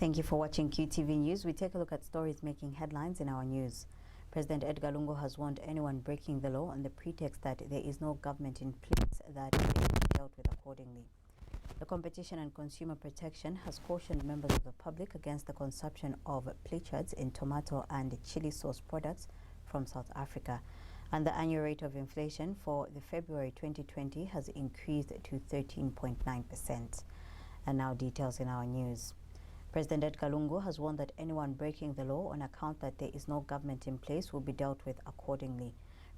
Thank you for watching QTV News. We take a look at stories making headlines in our news. President Edgar Lungu has warned anyone breaking the law on the pretext that there is no government in place that it will be dealt with accordingly. The Competition and Consumer Protection has cautioned members of the public against the consumption of pilchards in tomato and chili sauce products from South Africa. And the annual rate of inflation for the February 2020 has increased to 13.9%. And now details in our news. President Edgar Lungu has warned that anyone breaking the law on account that there is no government in place will be dealt with accordingly.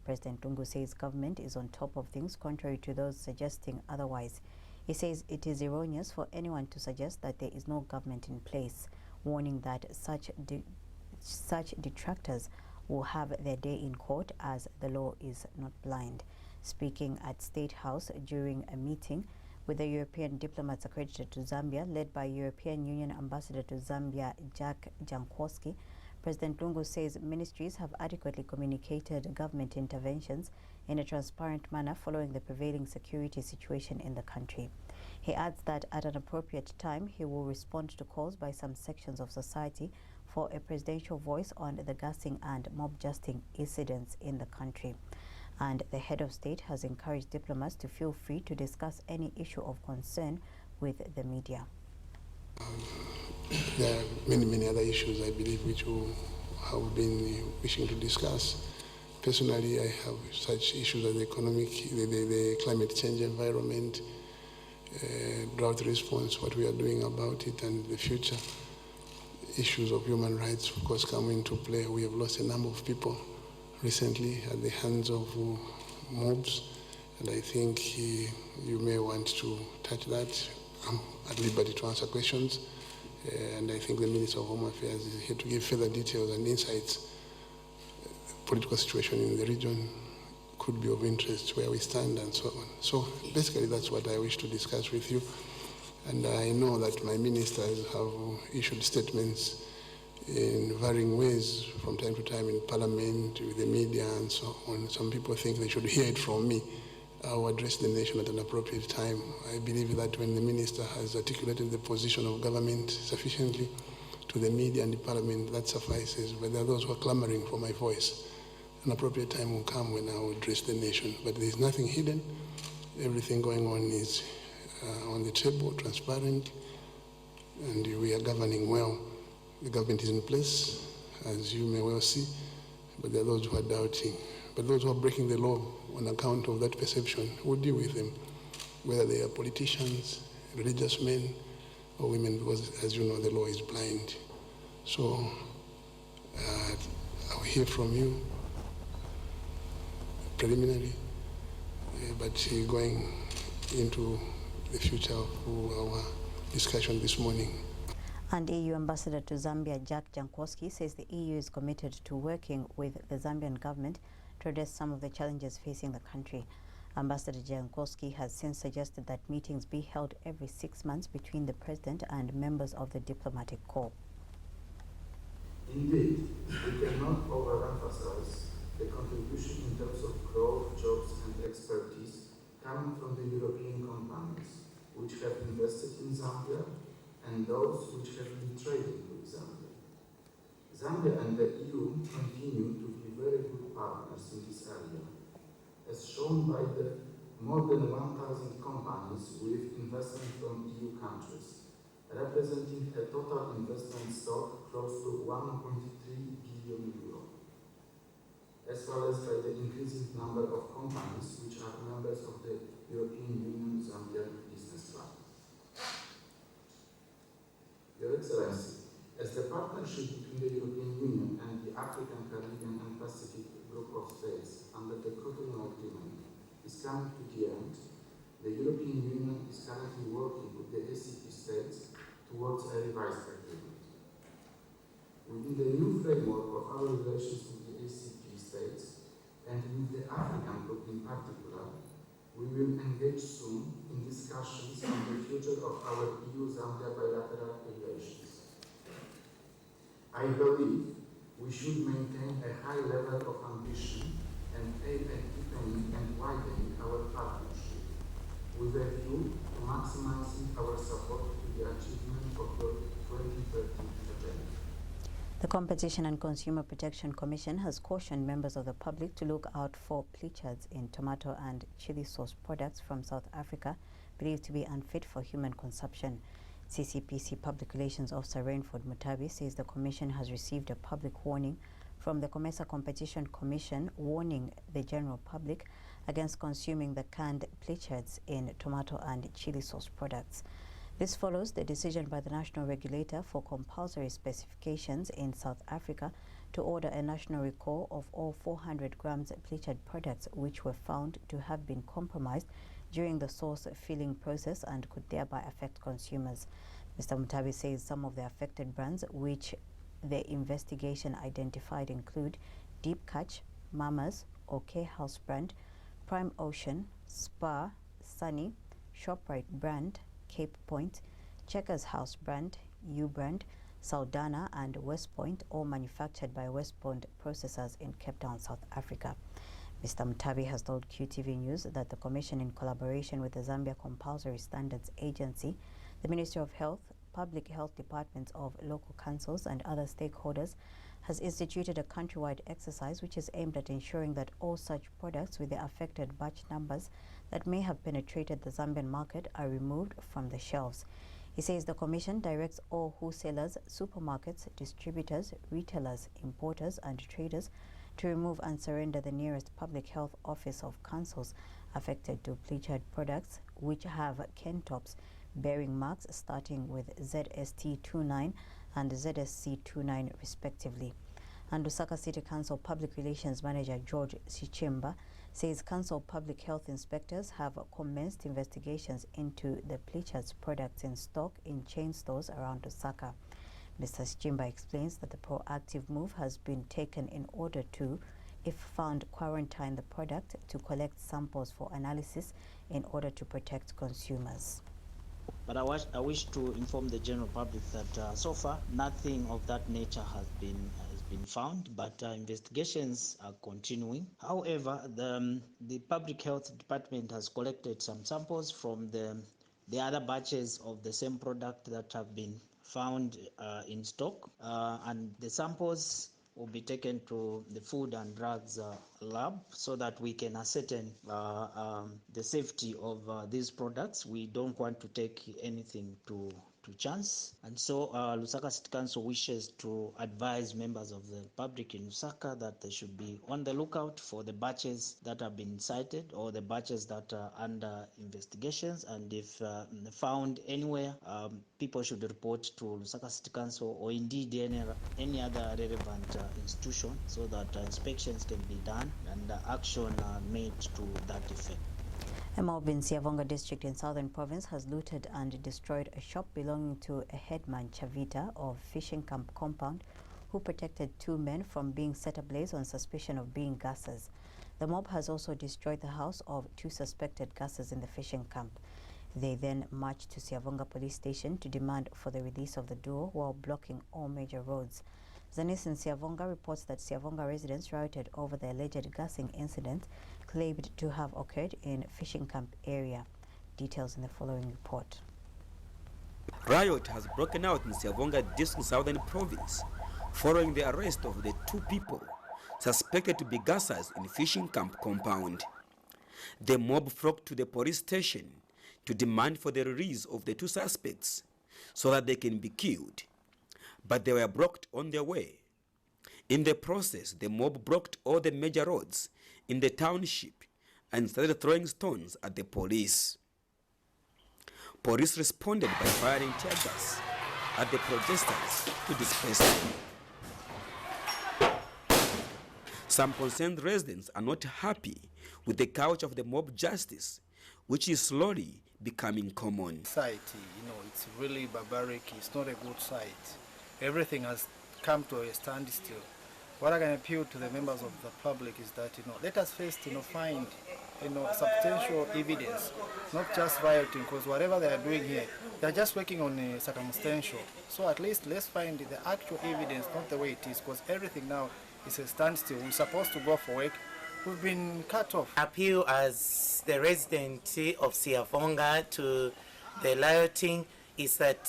President Lungu says government is on top of things, contrary to those suggesting otherwise. He says it is erroneous for anyone to suggest that there is no government in place, warning that such detractors will have their day in court as the law is not blind. Speaking at State House during a meeting with the European diplomats accredited to Zambia, led by European Union Ambassador to Zambia, Jack Jankowski, President Lungu says ministries have adequately communicated government interventions in a transparent manner following the prevailing security situation in the country. He adds that at an appropriate time, he will respond to calls by some sections of society for a presidential voice on the gassing and mob justice incidents in the country. And the head of state has encouraged diplomats to feel free to discuss any issue of concern with the media. There are many other issues, I believe, which we have been wishing to discuss. Personally, I have such issues as the climate change environment, drought response, what we are doing about it, and the future issues of human rights, of course, come into play. We have lost a number of people recently at the hands of mobs, and I think you may want to touch that. I'm at liberty to answer questions, and I think the Minister of Home Affairs is here to give further details and insights. The political situation in the region could be of interest, where we stand and so on. So basically that's what I wish to discuss with you, and I know that my ministers have issued statements in varying ways from time to time in Parliament, with the media and so on. Some people think they should hear it from me. I will address the nation at an appropriate time. I believe that when the minister has articulated the position of government sufficiently to the media and the Parliament, that suffices. But there are those who are clamoring for my voice. An appropriate time will come when I will address the nation. But there is nothing hidden. Everything going on is on the table, transparent, and we are governing well. The government is in place, as you may well see, but there are those who are doubting. But those who are breaking the law on account of that perception, we'll deal with them, whether they are politicians, religious men, or women, because as you know, the law is blind. So I'll hear from you preliminary, but going into the future of our discussion this morning. And EU Ambassador to Zambia, Jack Jankowski, says the EU is committed to working with the Zambian government to address some of the challenges facing the country. Ambassador Jankowski has since suggested that meetings be held every 6 months between the President and members of the diplomatic corps. Indeed, we cannot overemphasize the contribution in terms of growth, jobs and expertise coming from the European companies which have invested in Zambia and those which have been trading with Zambia. Zambia and the EU continue to be very good partners in this area, as shown by the more than 1,000 companies with investment from EU countries, representing a total investment stock close to 1.3 billion euro, as well as by the increasing number of companies which are members of the European Union Zambia Business Club. Your Excellency, as the partnership between the European Union and the African, Caribbean and Pacific group of states under the Cotonou Agreement is coming to the end, the European Union is currently working with the ACP states towards a revised agreement. Within the new framework of our relations with the ACP states and with the African group in particular, we will engage soon in discussions on the future of our EU-Zambia bilateral relations. I believe we should maintain a high level of ambition and aim at deepening and widening our partnership with a view to maximizing our support to the achievement of the 2030 intervened. The Competition and Consumer Protection Commission has cautioned members of the public to look out for pilchards in tomato and chili sauce products from South Africa believed to be unfit for human consumption. CCPC Public Relations Officer Rainford Mutabi says the Commission has received a public warning from the COMESA Competition Commission warning the general public against consuming the canned pilchards in tomato and chili sauce products. This follows the decision by the National Regulator for Compulsory Specifications in South Africa to order a national recall of all 400 grams pilchard products which were found to have been compromised during the sauce filling process and could thereby affect consumers. Mr. Mutabi says some of the affected brands which the investigation identified include Deep Catch, Mama's, OK House brand, Prime Ocean, Spa, Sunny, ShopRite brand, Cape Point, Checkers House brand, U brand, Saldana and West Point, all manufactured by West Point processors in Cape Town, South Africa. Mr. Mutabi has told QTV News that the Commission, in collaboration with the Zambia Compulsory Standards Agency, the Ministry of Health, Public Health Departments of local councils and other stakeholders, has instituted a countrywide exercise which is aimed at ensuring that all such products with the affected batch numbers that may have penetrated the Zambian market are removed from the shelves. He says the Commission directs all wholesalers, supermarkets, distributors, retailers, importers and traders to remove and surrender the nearest public health office of councils affected to pilchard products which have can tops bearing marks starting with ZST29 and ZSC29 respectively. And Lusaka City Council Public Relations Manager George Sichimba says council public health inspectors have commenced investigations into the pilchards products in stock in chain stores around Lusaka. Mr. Sichimba explains that the proactive move has been taken in order to, if found, quarantine the product to collect samples for analysis in order to protect consumers. But I wish to inform the general public that so far nothing of that nature has been found, but investigations are continuing. However, the Public Health Department has collected some samples from the other batches of the same product that have been found in stock, and the samples will be taken to the Food and Drugs lab so that we can ascertain the safety of these products. We don't want to take anything to chance, and so Lusaka City Council wishes to advise members of the public in Lusaka that they should be on the lookout for the batches that have been cited or the batches that are under investigations, and if found anywhere, people should report to Lusaka City Council or indeed any other relevant institution so that inspections can be done and action made to that effect. A mob in Siavonga district in Southern Province has looted and destroyed a shop belonging to a headman Chavita of Fishing Camp compound who protected two men from being set ablaze on suspicion of being gassers. The mob has also destroyed the house of two suspected gassers in the fishing camp. They then marched to Siavonga police station to demand for the release of the duo while blocking all major roads. Zanis in Siavonga reports that Siavonga residents rioted over the alleged gassing incident claimed to have occurred in fishing camp area. Details in the following report. Riot has broken out in Siavonga district, Southern Province, following the arrest of the two people suspected to be gassers in fishing camp compound. The mob flocked to the police station to demand for the release of the two suspects so that they can be killed, but they were blocked on their way. In the process, the mob blocked all the major roads in the township and started throwing stones at the police. Police responded by firing tear gas at the protesters to disperse them. Some concerned residents are not happy with the couch of the mob justice, which is slowly becoming common. Society, it's really barbaric. It's not a good sight. Everything has come to a standstill. What I can appeal to the members of the public is that, let us first, find, substantial evidence, not just rioting, because whatever they are doing here, they're just working on a circumstantial. So at least let's find the actual evidence, not the way it is, because everything now is a standstill. We're supposed to go for work. We've been cut off. Appeal as the resident of Siavonga to the rioting is that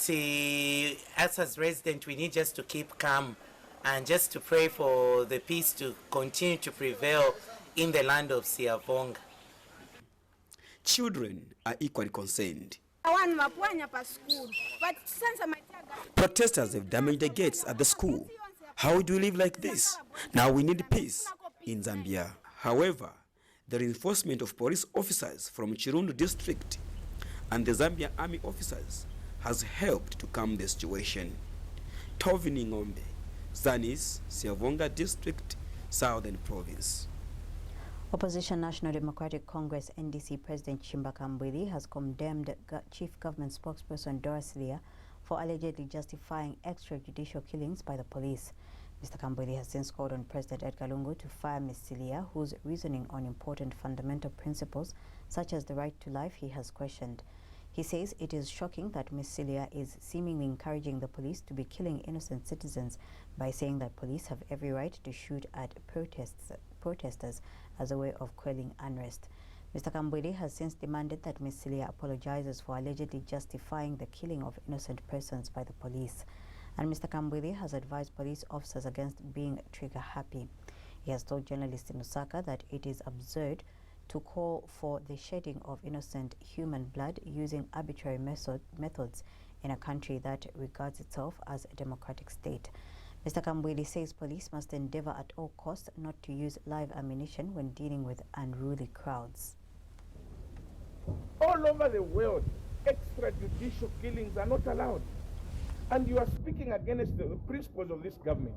us as residents, we need just to keep calm and just to pray for the peace to continue to prevail in the land of Siavonga. Children are equally concerned. Protesters have damaged the gates at the school. How do we live like this? Now we need peace in Zambia. However, the reinforcement of police officers from Chirundu district and the Zambia army officers has helped to calm the situation. Tovini Ngombe, Zanis, Siavonga district, Southern Province. Opposition National Democratic Congress NDC President Chimba Kambwili has condemned Chief Government Spokesperson Doris Leah for allegedly justifying extrajudicial killings by the police. Mr. Kambwili has since called on President Edgar Lungu to fire Ms. Leah, whose reasoning on important fundamental principles such as the right to life he has questioned. He says it is shocking that Ms. Leah is seemingly encouraging the police to be killing innocent citizens by saying that police have every right to shoot at protesters as a way of quelling unrest. Mr. Kambwili has since demanded that Ms. Leah apologizes for allegedly justifying the killing of innocent persons by the police. And Mr. Kambwili has advised police officers against being trigger-happy. He has told journalists in Lusaka that it is absurd to call for the shedding of innocent human blood using arbitrary methods in a country that regards itself as a democratic state. Mr. Kambwili says police must endeavor at all costs not to use live ammunition when dealing with unruly crowds. All over the world, extrajudicial killings are not allowed. And you are speaking against the principles of this government.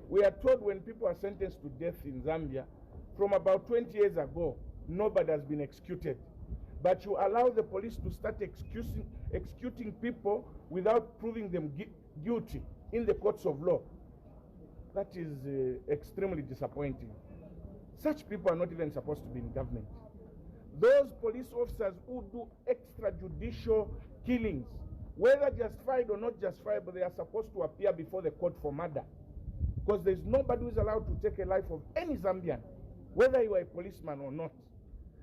We are told when people are sentenced to death in Zambia, from about 20 years ago, nobody has been executed. But you allow the police to start executing people without proving them guilty in the courts of law. That is extremely disappointing. Such people are not even supposed to be in government. Those police officers who do extrajudicial killings, whether justified or not justified, they are supposed to appear before the court for murder. Because there's nobody who is allowed to take a life of any Zambian, whether you are a policeman or not.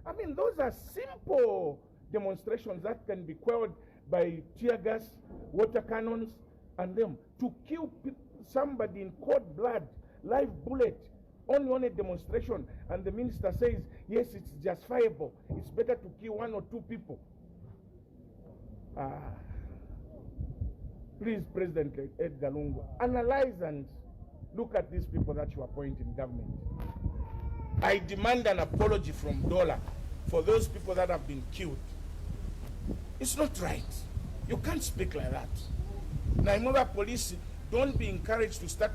I mean, those are simple demonstrations that can be quelled by tear gas, water cannons, and them. To kill somebody in cold blood, live bullet, only on a demonstration, and the minister says, yes, it's justifiable. It's better to kill one or two people. Please, President Edgar Lungu, analyze and look at these people that you appoint in government. I demand an apology from Dola for those people that have been killed. It's not right. You can't speak like that. Naimola police, don't be encouraged to start.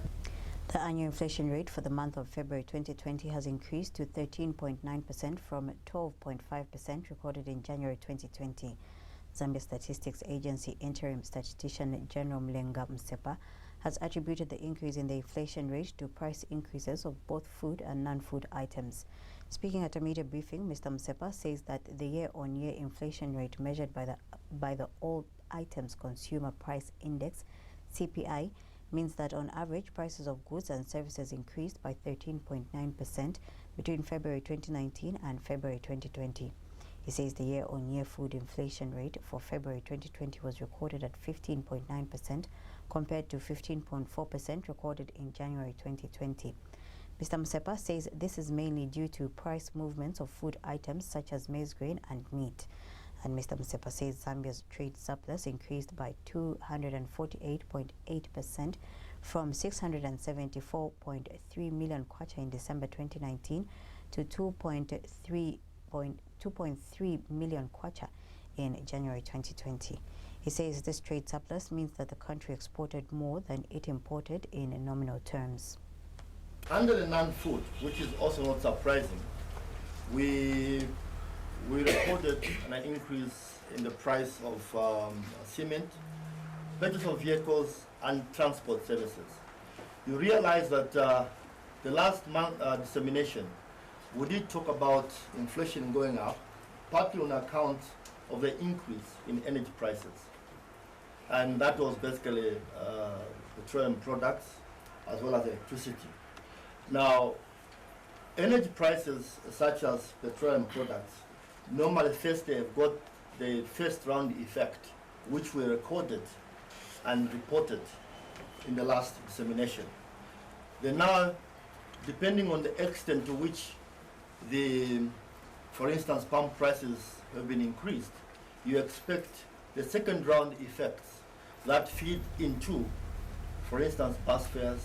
The annual inflation rate for the month of February 2020 has increased to 13.9% from 12.5% recorded in January 2020. Zambia Statistics Agency Interim Statistician General Mlenga Msepa has attributed the increase in the inflation rate to price increases of both food and non-food items. Speaking at a media briefing, Mr. Msepa says that the year-on-year inflation rate measured by the All Items Consumer Price Index, CPI, means that on average prices of goods and services increased by 13.9% between February 2019 and February 2020. He says the year-on-year food inflation rate for February 2020 was recorded at 15.9% compared to 15.4% recorded in January 2020. Mr. Msepa says this is mainly due to price movements of food items such as maize grain and meat. And Mr. Msepa says Zambia's trade surplus increased by 248.8% from 674.3 million kwacha in December 2019 to 2.3 million kwacha in January 2020. He says this trade surplus means that the country exported more than it imported in nominal terms. Under the non-food, which is also not surprising, we recorded an increase in the price of cement, purchase of vehicles, and transport services. You realize that the last month dissemination, we did talk about inflation going up, partly on account of the increase in energy prices. And that was basically petroleum products as well as electricity. Now, energy prices such as petroleum products, normally first they have got the first round effect which were recorded and reported in the last dissemination. Then now, depending on the extent to which for instance, palm prices have been increased, you expect the second round effects that feed into, for instance, bus fares,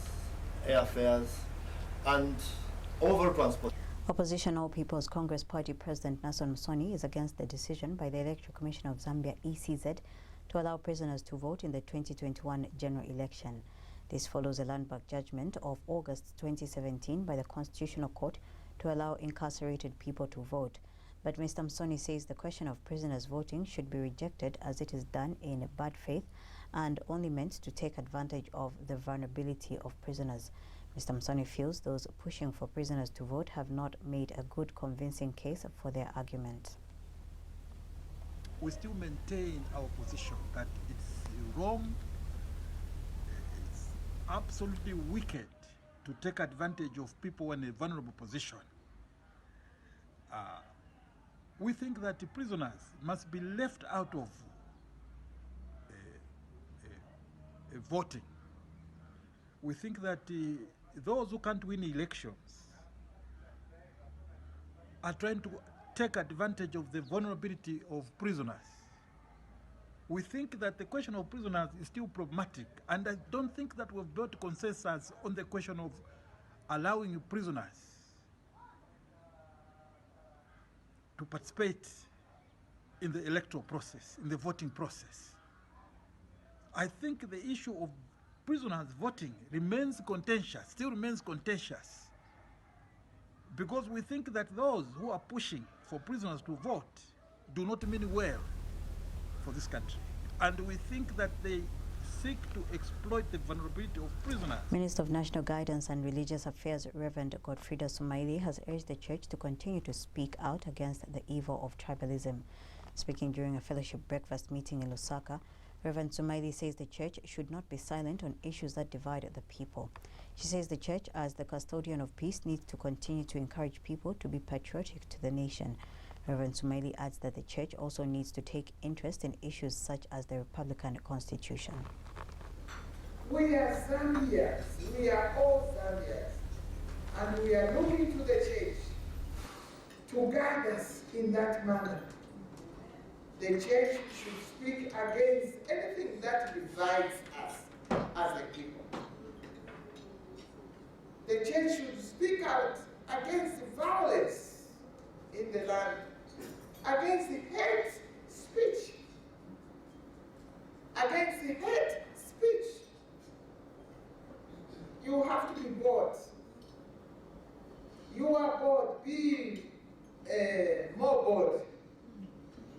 airfares, and overall transport. Opposition All People's Congress Party President Nason Musoni is against the decision by the Electoral Commission of Zambia, ECZ, to allow prisoners to vote in the 2021 general election. This follows a landmark judgment of August 2017 by the Constitutional Court to allow incarcerated people to vote. But Mr. Musoni says the question of prisoners voting should be rejected as it is done in bad faith and only meant to take advantage of the vulnerability of prisoners. Mr. Musoni feels those pushing for prisoners to vote have not made a good convincing case for their argument. We still maintain our position that it's wrong, it's absolutely wicked to take advantage of people in a vulnerable position. We think that the prisoners must be left out of voting. We think that those who can't win elections are trying to take advantage of the vulnerability of prisoners. We think that the question of prisoners is still problematic, and I don't think that we've built consensus on the question of allowing prisoners to participate in the electoral process, in the voting process. I think the issue of prisoners voting remains contentious, still remains contentious, because we think that those who are pushing for prisoners to vote do not mean well for this country. And we think that they seek to exploit the vulnerability of prisoners. Minister of National Guidance and Religious Affairs, Reverend Godfrida Sumaili, has urged the church to continue to speak out against the evil of tribalism. Speaking during a fellowship breakfast meeting in Lusaka, Reverend Sumaili says the church should not be silent on issues that divide the people. She says the church, as the custodian of peace, needs to continue to encourage people to be patriotic to the nation. Reverend Sumaili adds that the church also needs to take interest in issues such as the Republican Constitution. We are Zambians, we are all Zambians, and we are looking to the church to guide us in that manner. The church should speak against anything that divides us as a people. The church should speak out against violence in the land, against hate speech, against hate speech. You have to be bold. You are bold, being more bold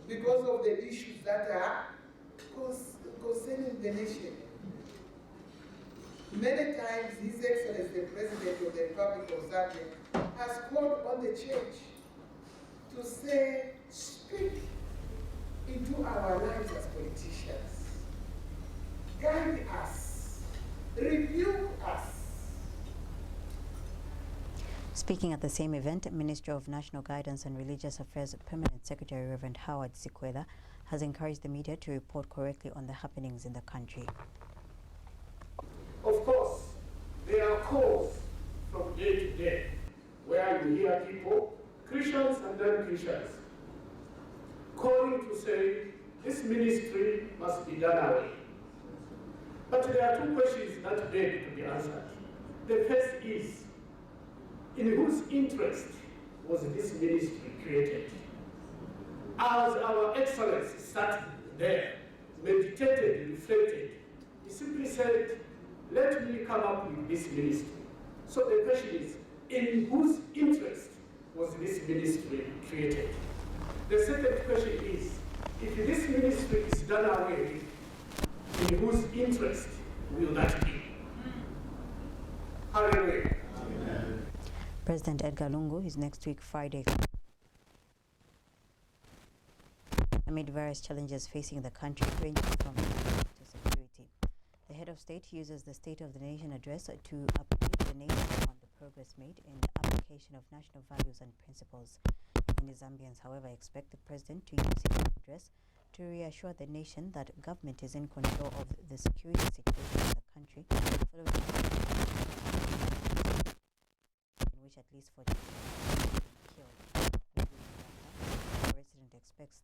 because of the issues that are concerning the nation. Many times, His Excellency, the President of the Republic of Zambia, has called on the church to say, speak into our lives as politicians. Guide us. Rebuke us. Speaking at the same event, Minister of National Guidance and Religious Affairs Permanent Secretary Reverend Howard Sikwela has encouraged the media to report correctly on the happenings in the country. Of course, there are calls from day to day where you hear people, Christians and non-Christians, calling to say this ministry must be done away. But there are two questions that beg to be answered. The first is, in whose interest was this ministry created? As our Excellency sat there, meditated, reflected, he simply said, let me come up with this ministry. So the question is, in whose interest was this ministry created? The second question is, if this ministry is done away with, in whose interest will that be? Hallelujah. Amen. President Edgar Lungu is next week Friday. Amid various challenges facing the country, ranging from economic to security, the head of state uses the State of the Nation address to update the nation on the progress made in the application of national values and principles. Many Zambians, however, expect the president to use his address to reassure the nation that government is in control of the security situation in the country, following in which at least 40 people have been killed. The president expects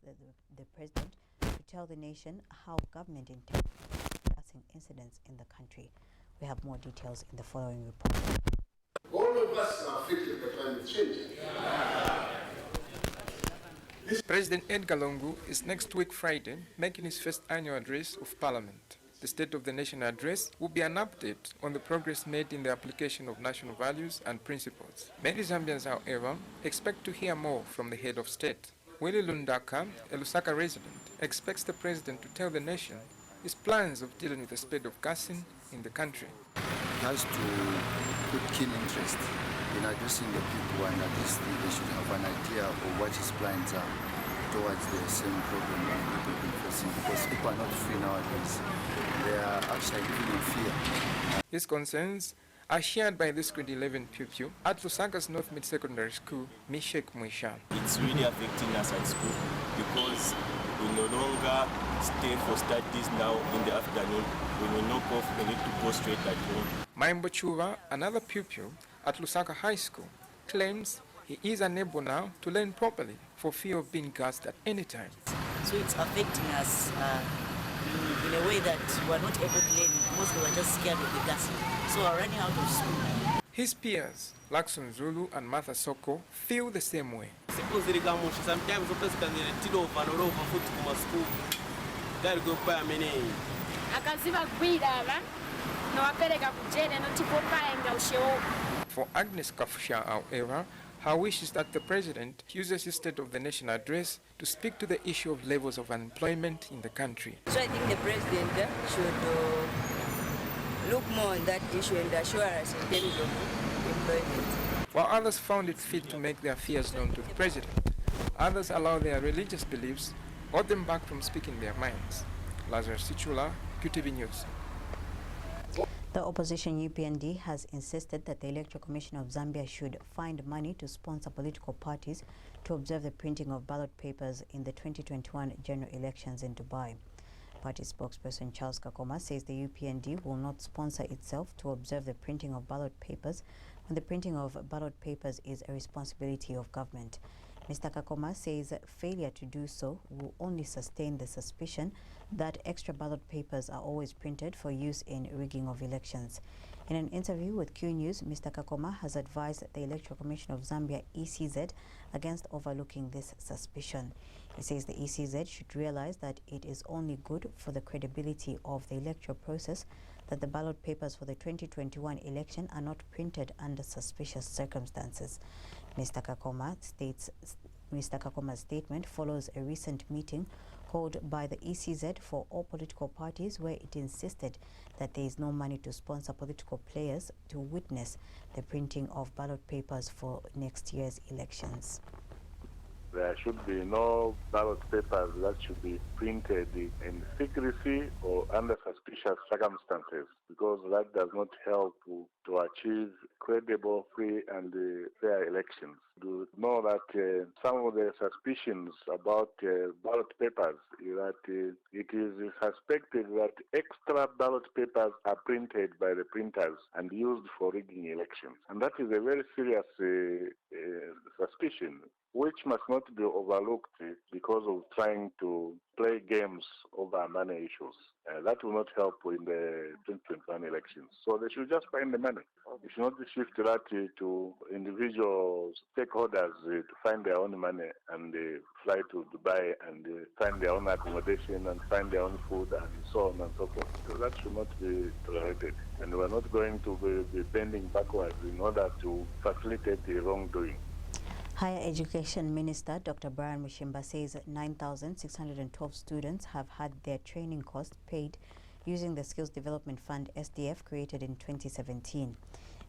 the president to tell the nation how government intends addressing incidents in the country. We have more details in the following report. All of us are affected by climate change. President Edgar Lungu is next week Friday making his first annual address of Parliament. The State of the Nation address will be an update on the progress made in the application of national values and principles. Many Zambians, however, expect to hear more from the head of state. Willie Lundaka, a Lusaka resident, expects the president to tell the nation his plans of dealing with the spread of gassing in the country. He has to put keen interest in addressing the people, and at least they should have an idea of what his plans are towards the same problem that people have been facing, because people are not free nowadays. They are actually living in fear. His concerns are shared by this grade 11 pupil at Lusaka's North Mid Secondary School, Mishek Mwishan. It's really affecting us at school because we no longer stay for studies now in the afternoon. When we knock off, we need to go straight at home. Maimbo Chuva, another pupil at Lusaka High School, claims he is unable now to learn properly for fear of being gassed at any time. So it's affecting us in a way that we're not able to learn. Mostly we're just scared of the gassing. So we're running out of school. His peers, Lakson Zulu and Martha Soko, feel the same way. Sometimes For Agnes Kafusha, however, her wish is that the president uses his State of the Nation address to speak to the issue of levels of unemployment in the country. So I think the president should look more on that issue and assure us in terms of employment. While others found it fit to make their fears known to the president, others allow their religious beliefs hold them back from speaking their minds. Lazarus Sichula, QTV News. The opposition UPND has insisted that the Electoral Commission of Zambia should find money to sponsor political parties to observe the printing of ballot papers in the 2021 general elections in Dubai. Party spokesperson Charles Kakoma says the UPND will not sponsor itself to observe the printing of ballot papers when the printing of ballot papers is a responsibility of government. Mr. Kakoma says failure to do so will only sustain the suspicion that extra ballot papers are always printed for use in rigging of elections. In an interview with Q News, Mr. Kakoma has advised the Electoral Commission of Zambia, ECZ, against overlooking this suspicion. He says the ECZ should realize that it is only good for the credibility of the electoral process that the ballot papers for the 2021 election are not printed under suspicious circumstances. Mr. Kakoma's statement follows a recent meeting called by the ECZ for all political parties, where it insisted that there is no money to sponsor political players to witness the printing of ballot papers for next year's elections. There should be no ballot papers that should be printed in secrecy or under suspicious circumstances, because that does not help to achieve credible, free and fair elections. You know that some of the suspicions about ballot papers is that it is suspected that extra ballot papers are printed by the printers and used for rigging elections. And that is a very serious suspicion, which must not be overlooked because of trying to play games over money issues. That will not help in the 2021 elections. So they should just find the money. They should not shift that to individual stakeholders to find their own money and fly to Dubai and find their own accommodation and find their own food and so on and so forth. So that should not be tolerated. And we're not going to be bending backwards in order to facilitate the wrongdoing. Higher Education Minister Dr. Brian Mushimba says 9,612 students have had their training costs paid using the Skills Development Fund SDF created in 2017.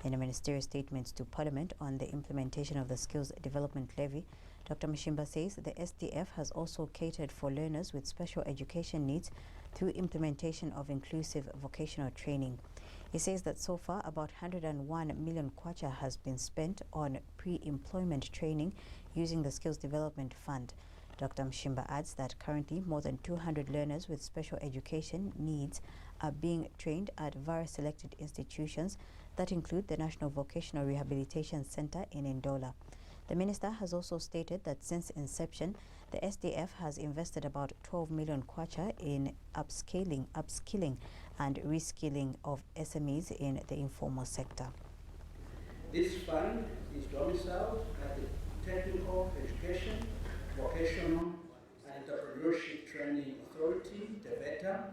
In a ministerial statement to Parliament on the implementation of the Skills Development Levy, Dr. Mushimba says the SDF has also catered for learners with special education needs through implementation of inclusive vocational training. He says that so far about 101 million kwacha has been spent on pre-employment training using the Skills Development Fund. Dr. Mshimba adds that currently more than 200 learners with special education needs are being trained at various selected institutions that include the National Vocational Rehabilitation Center in Ndola. The minister has also stated that since inception, the SDF has invested about 12 million kwacha in upskilling and reskilling of SMEs in the informal sector. This fund is domiciled at the Technical Education, Vocational and Entrepreneurship Training Authority, TEVETA,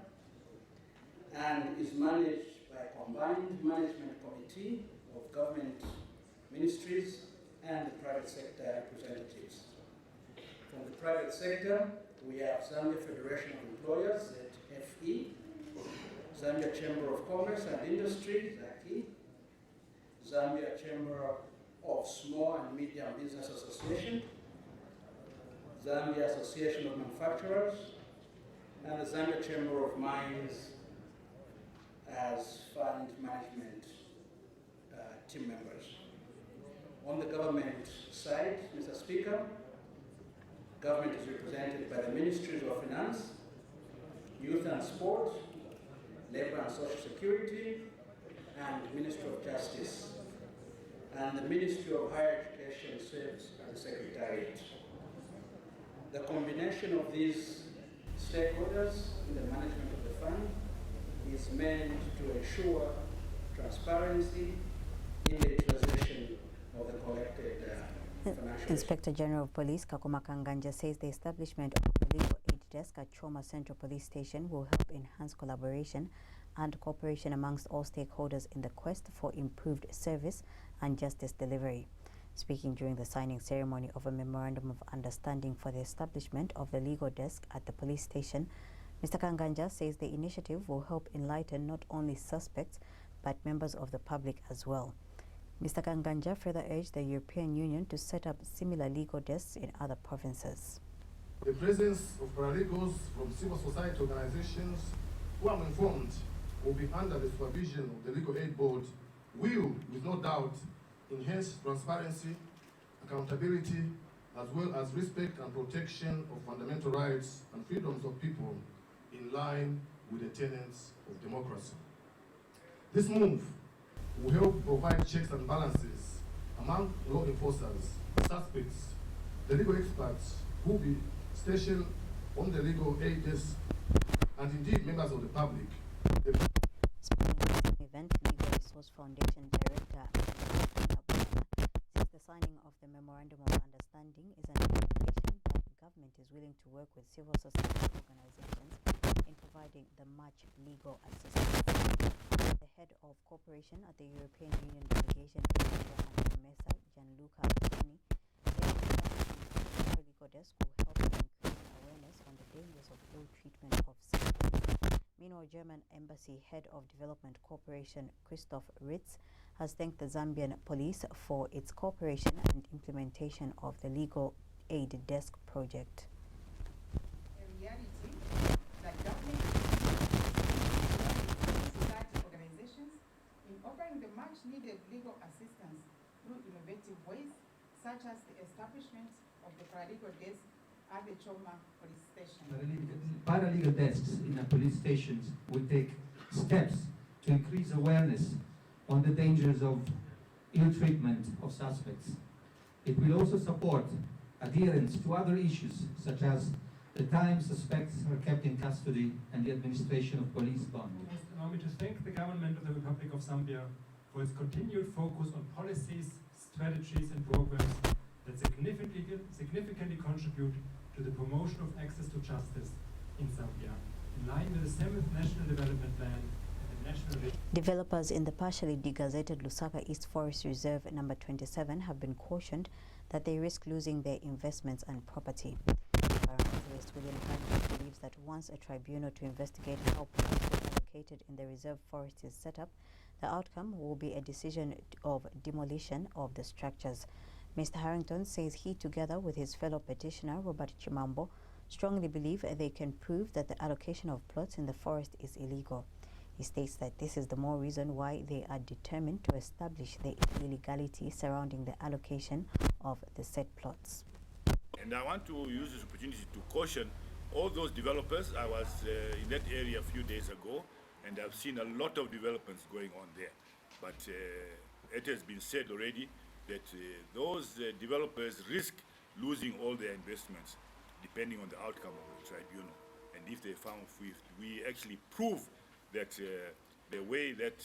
and is managed by a combined management committee of government ministries and the private sector representatives. From the private sector, we have Zambia Federation of Employers, ZFE, Zambia Chamber of Commerce and Industry, ZACI, Zambia Chamber of Small and Medium Business Association, Zambia Association of Manufacturers, and the Zambia Chamber of Mines as fund management team members. On the government side, Mr. Speaker, government is represented by the Ministries of Finance, Youth and Sport, Labor and Social Security, and Ministry of Justice. And the Ministry of Higher Education serves as the Secretariat. The combination of these stakeholders in the management of the fund is meant to ensure transparency in the utilization of the collected financial. Inspector General of Police Kakuma Kanganja says the establishment of the legal aid desk at Choma Central Police Station will help enhance collaboration and cooperation amongst all stakeholders in the quest for improved service and justice delivery. Speaking during the signing ceremony of a memorandum of understanding for the establishment of the legal desk at the police station, Mr. Kanganja says the initiative will help enlighten not only suspects but members of the public as well. Mr. Kanganja further urged the European Union to set up similar legal desks in other provinces. The presence of paralegals from civil society organizations who I'm informed will be under the supervision of the Legal Aid Board will, with no doubt, enhance transparency, accountability, as well as respect and protection of fundamental rights and freedoms of people in line with the tenets of democracy. This move will help provide checks and balances among law enforcers, suspects, the legal experts who will be stationed on the legal aid desk, and indeed members of the public. Speaking at an event, Legal Resource Foundation Director says the signing of the Memorandum of Understanding is an indication that government is willing to work with civil society organizations in providing the much legal assistance. The head of cooperation at the European Union delegation in Asia and Mesa, Gianluca Anthony, said the legal desk will help increase awareness on the dangers of ill treatment of citizens. Meanwhile, German Embassy Head of Development Cooperation Christoph Ritz has thanked the Zambian police for its cooperation and implementation of the Legal Aid Desk project. A reality that government society organizations in offering the much needed legal assistance through innovative ways, such as the establishment of the paralegal desk at the Choma police station. Paralegal desks in our police stations will take steps to increase awareness on the dangers of ill treatment of suspects. It will also support adherence to other issues, such as the time suspects are kept in custody and the administration of police bond. Allow me to thank the government of the Republic of Zambia for its continued focus on policies, strategies and programs that significantly contribute to the promotion of access to justice in Zambia, in line with the 7th National Development Plan and the National... Developers in the partially degazetted Lusaka East Forest Reserve number 27 have been cautioned that they risk losing their investments and property. Environmentalist William Kanye believes that once a tribunal to investigate how plots allocated in the reserve forest is set up, the outcome will be a decision of demolition of the structures. Mr. Harrington says he, together with his fellow petitioner, Robert Chimambo, strongly believe they can prove that the allocation of plots in the forest is illegal. He states that this is the more reason why they are determined to establish the illegality surrounding the allocation of the said plots. And I want to use this opportunity to caution all those developers. I was in that area a few days ago, and I've seen a lot of developments going on there. But it has been said already that those developers risk losing all their investments depending on the outcome of the tribunal. And if they found we actually prove that the way that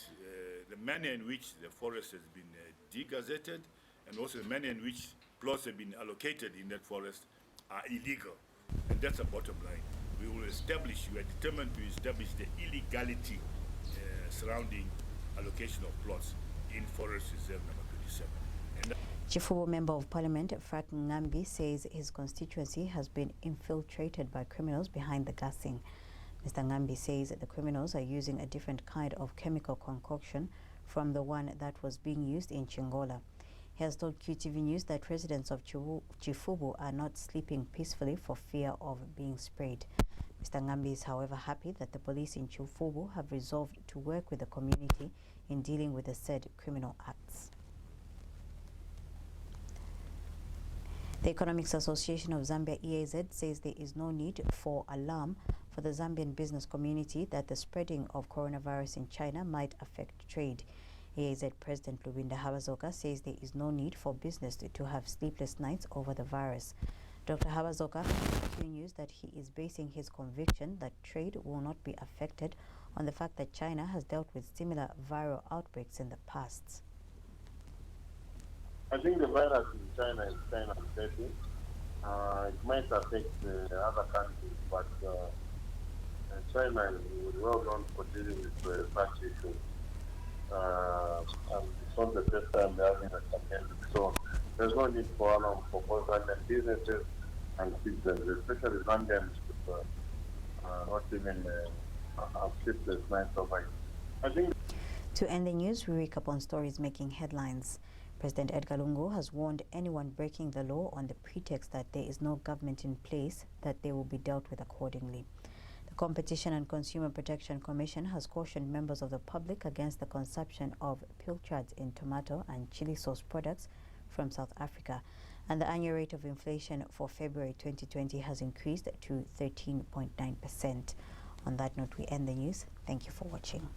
the manner in which the forest has been degazetted, and also the manner in which plots have been allocated in that forest are illegal. And that's the bottom line. We will establish, we are determined to establish the illegality surrounding allocation of plots in Forest Reserve number 27. And Chifubu Member of Parliament Frank Ngambi says his constituency has been infiltrated by criminals behind the gassing. Mr. Ngambi says the criminals are using a different kind of chemical concoction from the one that was being used in Chingola. He has told QTV News that residents of Chifubu are not sleeping peacefully for fear of being sprayed. Mr. Ngambi is, however, happy that the police in Chifubu have resolved to work with the community in dealing with the said criminal acts. The Economics Association of Zambia, EAZ, says there is no need for alarm for the Zambian business community that the spreading of coronavirus in China might affect trade. EAZ President Lubinda Habazoka says there is no need for business to have sleepless nights over the virus. Dr. Habazoka told News that he is basing his conviction that trade will not be affected on the fact that China has dealt with similar viral outbreaks in the past. I think the virus in China is kind of deadly. It might affect other countries, but China is well known for dealing with such issues. And it's not the first time they're having a pandemic. So there's no need for alarm for both Zambian businesses and citizens, especially Zambians not even have sleepless nights over it. I think. To end the news, we recap on stories making headlines. President Edgar Lungu has warned anyone breaking the law on the pretext that there is no government in place that they will be dealt with accordingly. The Competition and Consumer Protection Commission has cautioned members of the public against the consumption of pilchards in tomato and chili sauce products from South Africa. And the annual rate of inflation for February 2020 has increased to 13.9%. On that note, we end the news. Thank you for watching.